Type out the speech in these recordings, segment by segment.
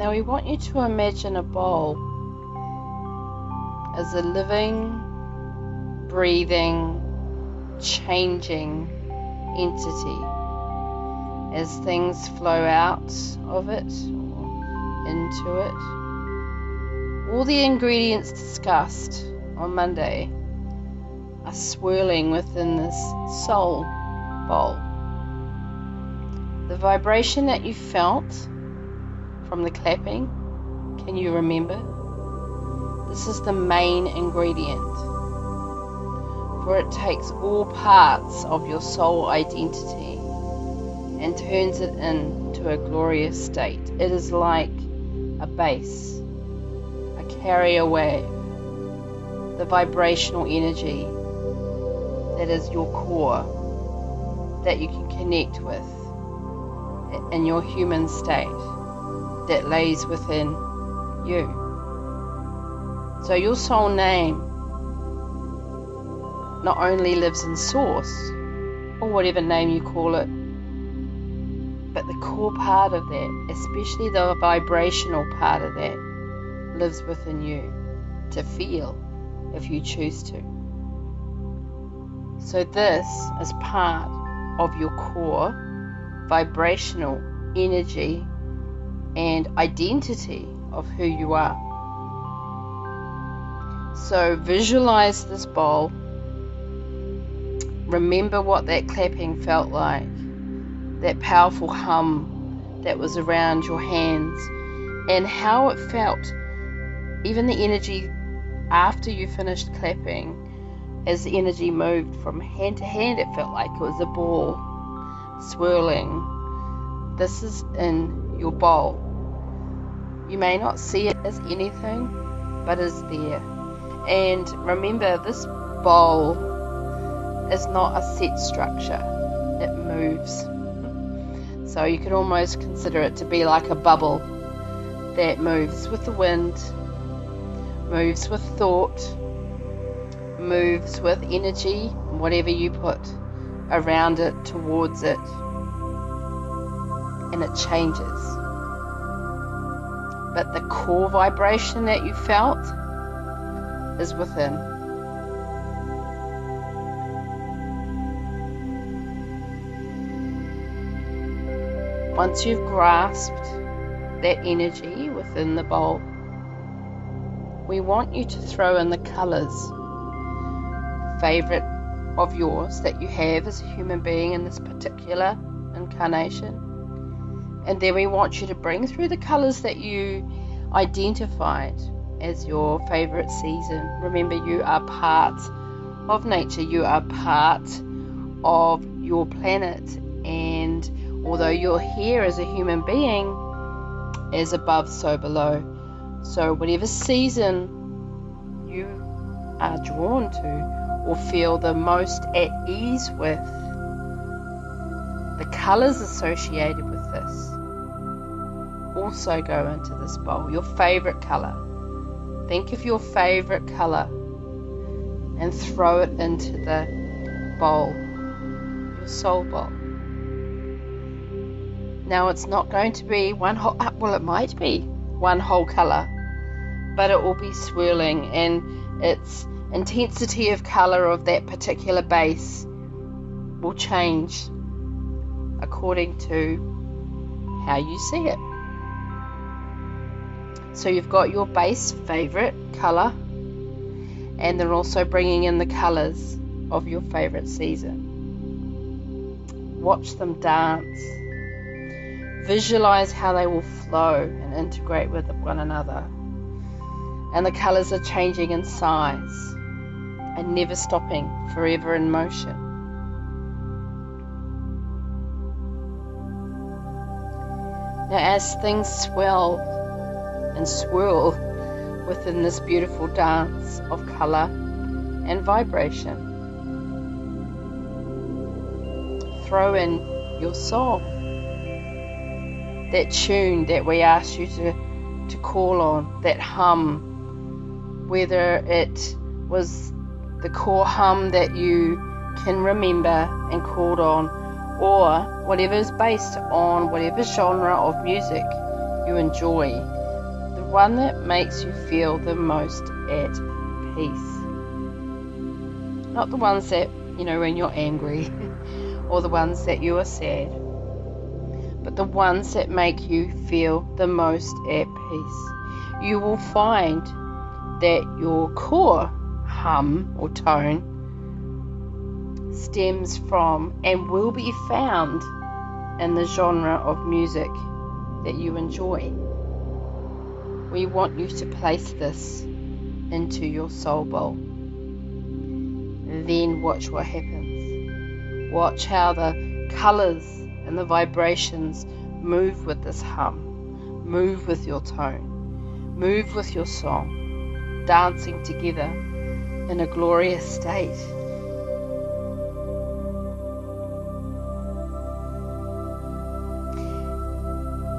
Now we want you to imagine a bowl as a living, breathing, changing entity. As things flow out of it or into it, all the ingredients discussed on Monday are swirling within this soul bowl. The vibration that you felt from the clapping, can you remember? This is the main ingredient, for it takes all parts of your soul identity and turns it into a glorious state. It is like a base, a carrier wave, the vibrational energy that is your core, that you can connect with in your human state, that lays within you. So your soul name not only lives in source, or whatever name you call it, but the core part of that, especially the vibrational part of that, lives within you to feel if you choose to. So this is part of your core vibrational energy and identity of who you are. So visualize this bowl. Remember what that clapping felt like, that powerful hum that was around your hands, and how it felt, even the energy after you finished clapping. As the energy moved from hand to hand, it felt like it was a ball swirling. This is in your bowl. You may not see it as anything, but it's there. And remember, this bowl is not a set structure. It moves. So you could almost consider it to be like a bubble that moves with the wind, moves with thought, moves with energy, whatever you put around it, towards it, and it changes. But the core vibration that you felt is within. Once you've grasped that energy within the bowl, we want you to throw in the colours favorite of yours that you have as a human being in this particular incarnation, and then we want you to bring through the colors that you identified as your favorite season. Remember, you are part of nature, you are part of your planet, and although you're here as a human being, as above so below. So whatever season you are drawn to or feel the most at ease with, the colors associated with this also go into this bowl. Your favorite color. Think of your favorite color and throw it into the bowl, your soul bowl. Now it's not going to be one whole, well, it might be one whole color, but it will be swirling, and its intensity of color of that particular base will change according to how you see it. So you've got your base favorite color, and then also bringing in the colors of your favorite season. Watch them dance. Visualize how they will flow and integrate with one another. And the colors are changing in size and never stopping, forever in motion. Now as things swell and swirl within this beautiful dance of color and vibration, throw in your soul, that tune that we asked you to call on, that hum, whether it was the core hum that you can remember and called on, or whatever is based on whatever genre of music you enjoy, the one that makes you feel the most at peace. Not the ones that, when you're angry or the ones that you are sad, but the ones that make you feel the most at peace. You will find that your core hum or tone stems from and will be found in the genre of music that you enjoy. We want you to place this into your soul bowl. Then watch what happens. Watch how the colors and the vibrations move with this hum, move with your tone, move with your song, dancing together in a glorious state.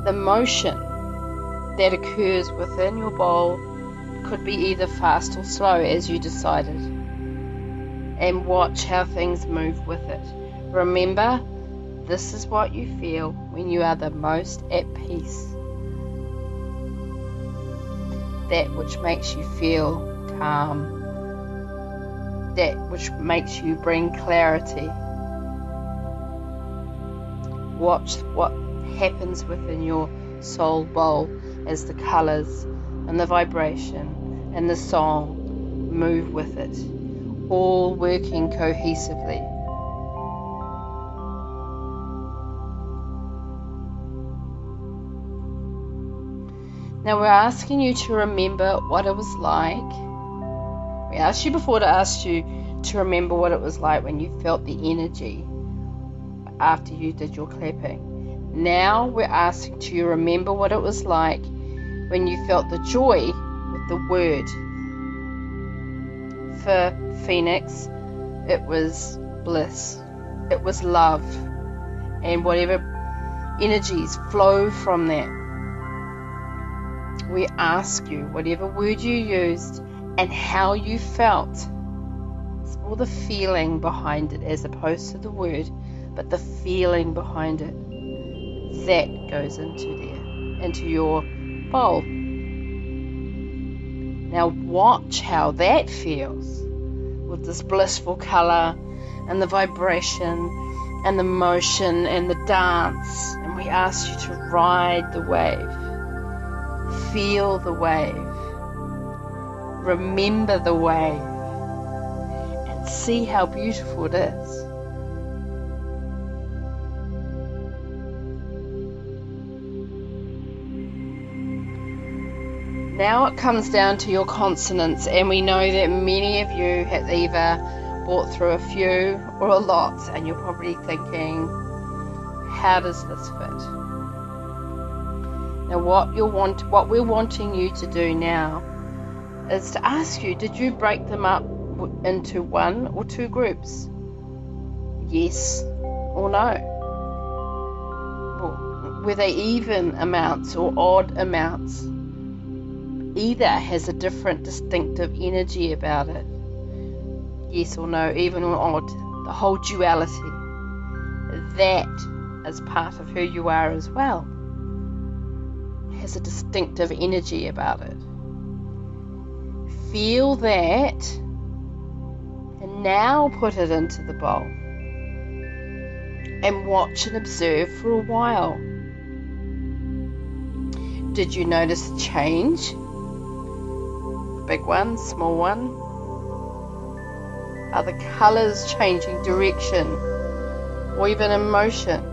The motion that occurs within your bowl could be either fast or slow as you decided, and watch how things move with it. Remember, this is what you feel when you are the most at peace. That which makes you feel calm, that which makes you bring clarity. Watch what happens within your soul bowl as the colors and the vibration and the song move with it, all working cohesively. Now we're asking you to remember what it was like. We asked you before to ask you to remember what it was like when you felt the energy after you did your clapping. Now we're asking you to remember what it was like when you felt the joy with the word. For Phoenix, it was bliss, it was love, and whatever energies flow from that. We ask you, whatever word you used and how you felt, it's more the feeling behind it as opposed to the word, but the feeling behind it. That goes into your bowl. Now watch how that feels with this blissful color and the vibration and the motion and the dance. And we ask you to ride the wave, feel the wave, remember the wave, and see how beautiful it is. Now it comes down to your consonants, and we know that many of you have either brought through a few or a lot, and you're probably thinking, how does this fit? Now what we're wanting you to do now is to ask you, did you break them up into one or two groups? Yes or no? Were they even amounts or odd amounts? Either has a different distinctive energy about it. Yes or no, even or odd. The whole duality. That is part of who you are as well. It has a distinctive energy about it. Feel that, and now put it into the bowl. And watch and observe for a while. Did you notice the change? Big one, small one? Are the colors changing direction or even emotion?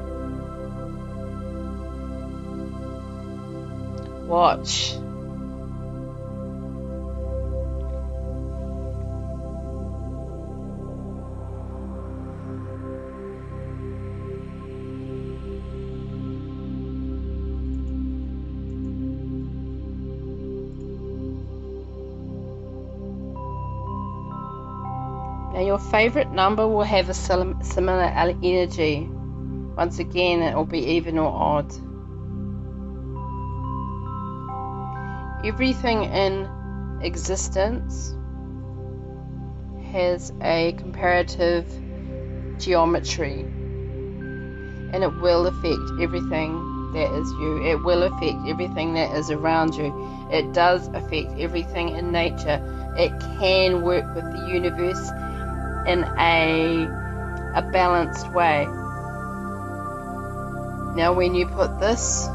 Watch. Now your favorite number will have a similar energy. Once again, it will be even or odd. Everything in existence has a comparative geometry, and it will affect everything that is you. It will affect everything that is around you. It does affect everything in nature. It can work with the universe in a balanced way. Now, when you put this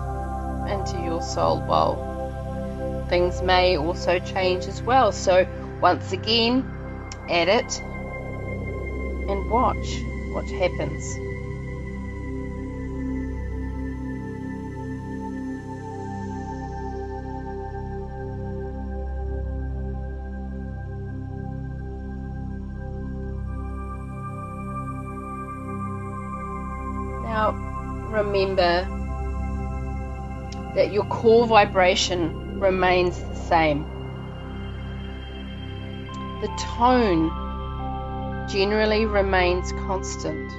into your soul bowl, things may also change as well. So once again, add it and watch what happens. Now, remember that your core vibration remains the same. The tone generally remains constant,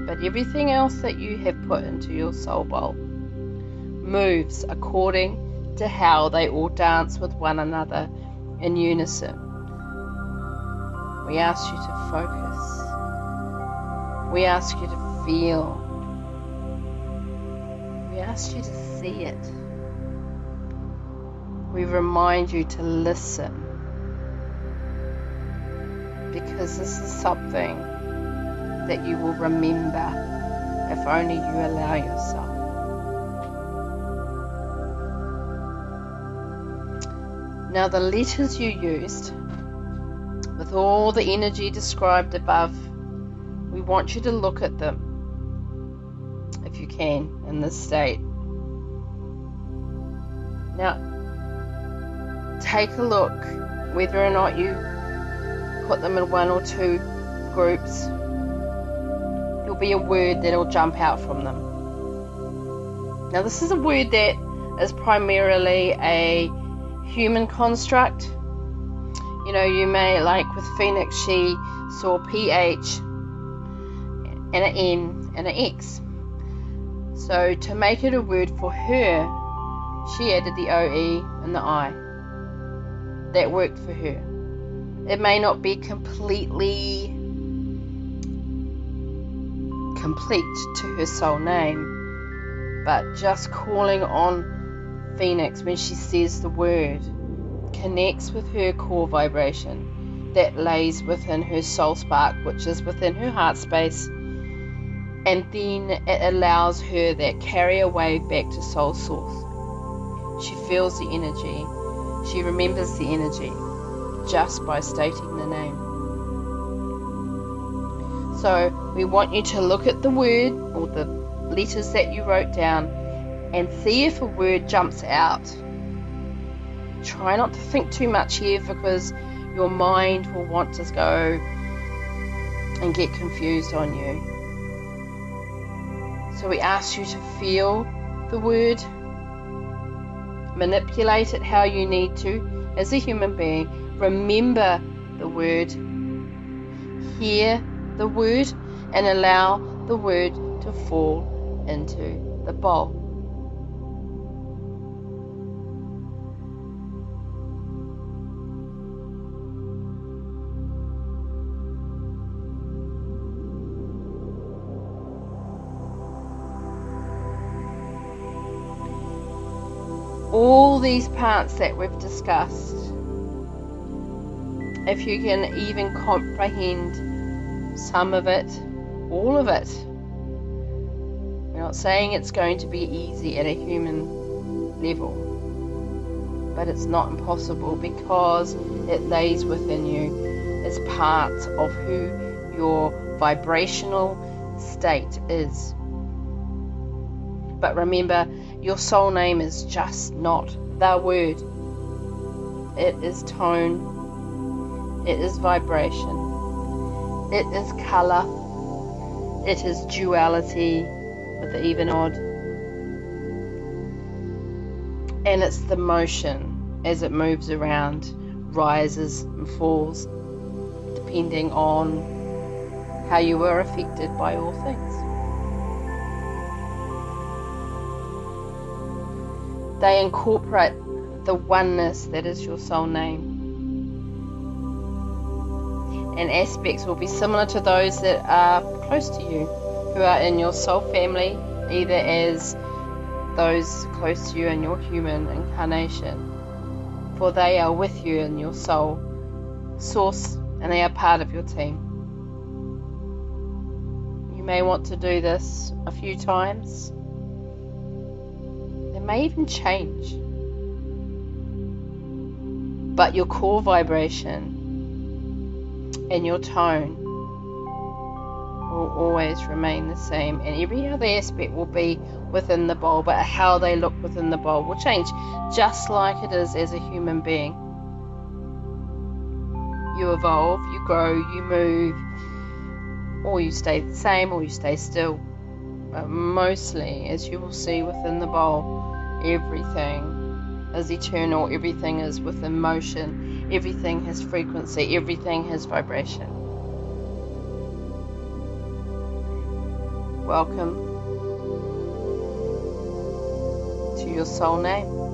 but everything else that you have put into your soul bowl moves according to how they all dance with one another in unison. We ask you to focus. We ask you to feel. We ask you to see it. We remind you to listen, because this is something that you will remember if only you allow yourself. Now, the letters you used, with all the energy described above, we want you to look at them, if you can, in this state. Now, take a look whether or not you put them in one or two groups. There'll be a word that'll jump out from them. Now, this is a word that is primarily a human construct. You know, you may, like with Phoenix, she saw PH and an N and an X. So to make it a word for her, she added the OE and the I. That worked for her. It may not be completely complete to her soul name, but just calling on Phoenix when she says the word connects with her core vibration that lays within her soul spark, which is within her heart space, and then it allows her that carrier wave back to soul source. She feels the energy. She remembers the energy just by stating the name. So we want you to look at the word or the letters that you wrote down and see if a word jumps out. Try not to think too much here, because your mind will want to go and get confused on you. So we ask you to feel the word, manipulate it how you need to as a human being, remember the word, hear the word, and allow the word to fall into the bowl. All these parts that we've discussed, if you can even comprehend some of it, all of it. We're not saying it's going to be easy at a human level, but it's not impossible, because it lays within you as part of who your vibrational state is. But remember, your soul name is just not the word. It is tone. It is vibration. It is color. It is duality with the even odd. And it's the motion as it moves around, rises and falls, depending on how you were affected by all things. They incorporate the oneness that is your soul name. And aspects will be similar to those that are close to you, who are in your soul family either as those close to you in your human incarnation, for they are with you in your soul source, and they are part of your team. You may want to do this a few times. They may even change, but your core vibration and your tone will always remain the same, and every other aspect will be within the bowl, but how they look within the bowl will change, just like it is as a human being. You evolve, you grow, you move, or you stay the same, or you stay still. But mostly, as you will see within the bowl, everything is eternal, everything is within motion, everything has frequency, everything has vibration. Welcome to your soul name.